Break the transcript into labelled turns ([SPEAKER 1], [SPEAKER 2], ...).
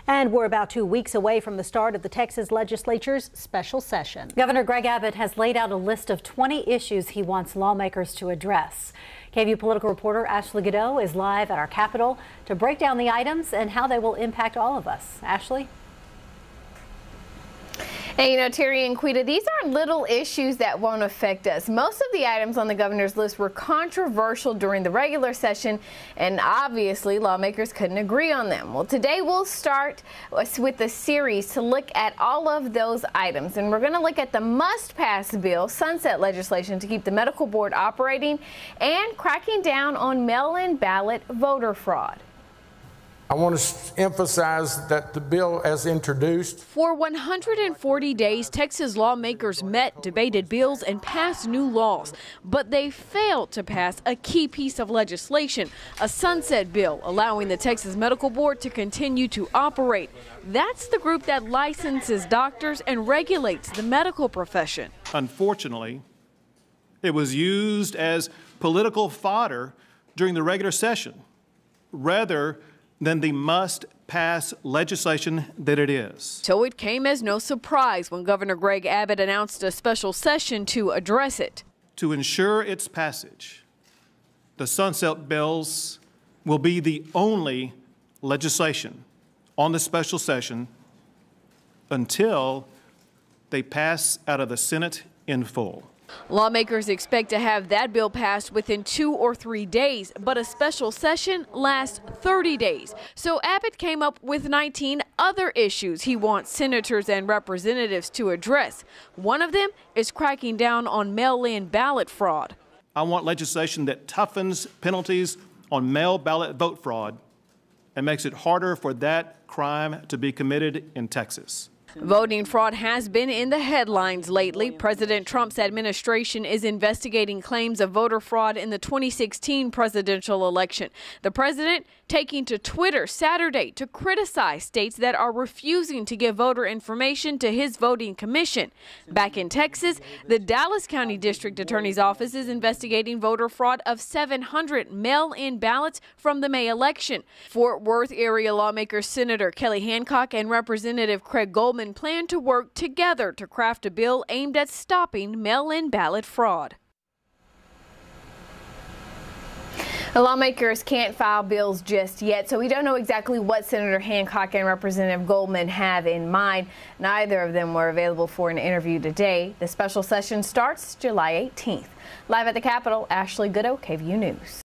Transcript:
[SPEAKER 1] And we're about 2 weeks away from the start of the Texas legislature's special session. Governor Greg Abbott has laid out a list of 20 issues he wants lawmakers to address. KVUE political reporter Ashley Godot is live at our Capitol to break down the items and how they will impact all of us. Ashley?
[SPEAKER 2] And Terry and Quita, these aren't little issues that won't affect us. Most of the items on the governor's list were controversial during the regular session, and obviously lawmakers couldn't agree on them. Well, today we'll start with a series to look at all of those items, and we're going to look at the must-pass bill, sunset legislation to keep the medical board operating, and cracking down on mail-in ballot voter fraud.
[SPEAKER 3] I want to emphasize that the bill as introduced.
[SPEAKER 4] For 140 days, Texas lawmakers met, debated bills, and passed new laws. But they failed to pass a key piece of legislation, a sunset bill allowing the Texas Medical Board to continue to operate. That's the group that licenses doctors and regulates the medical profession.
[SPEAKER 5] Unfortunately, it was used as political fodder during the regular session, rather than the must-pass legislation that it is.
[SPEAKER 4] So it came as no surprise when Governor Greg Abbott announced a special session to address it.
[SPEAKER 5] To ensure its passage, the sunset bills will be the only legislation on the special session until they pass out of the Senate in full.
[SPEAKER 4] Lawmakers expect to have that bill passed within 2 or 3 days, but a special session lasts 30 days. So Abbott came up with 19 other issues he wants senators and representatives to address. One of them is cracking down on mail-in ballot fraud.
[SPEAKER 5] I want legislation that toughens penalties on mail ballot vote fraud and makes it harder for that crime to be committed in Texas.
[SPEAKER 4] Voting fraud has been in the headlines lately. President Trump's administration is investigating claims of voter fraud in the 2016 presidential election. The president taking to Twitter Saturday to criticize states that are refusing to give voter information to his voting commission. Back in Texas, the Dallas County District Attorney's Office is investigating voter fraud of 700 mail-in ballots from the May election. Fort Worth area lawmakers Senator Kelly Hancock and Representative Craig Goldman plan to work together to craft a bill aimed at stopping mail-in ballot fraud.
[SPEAKER 2] The lawmakers can't file bills just yet, so we don't know exactly what Senator Hancock and Representative Goldman have in mind. Neither of them were available for an interview today. The special session starts July 18th. Live at the Capitol, Ashley Godot, KVUE News.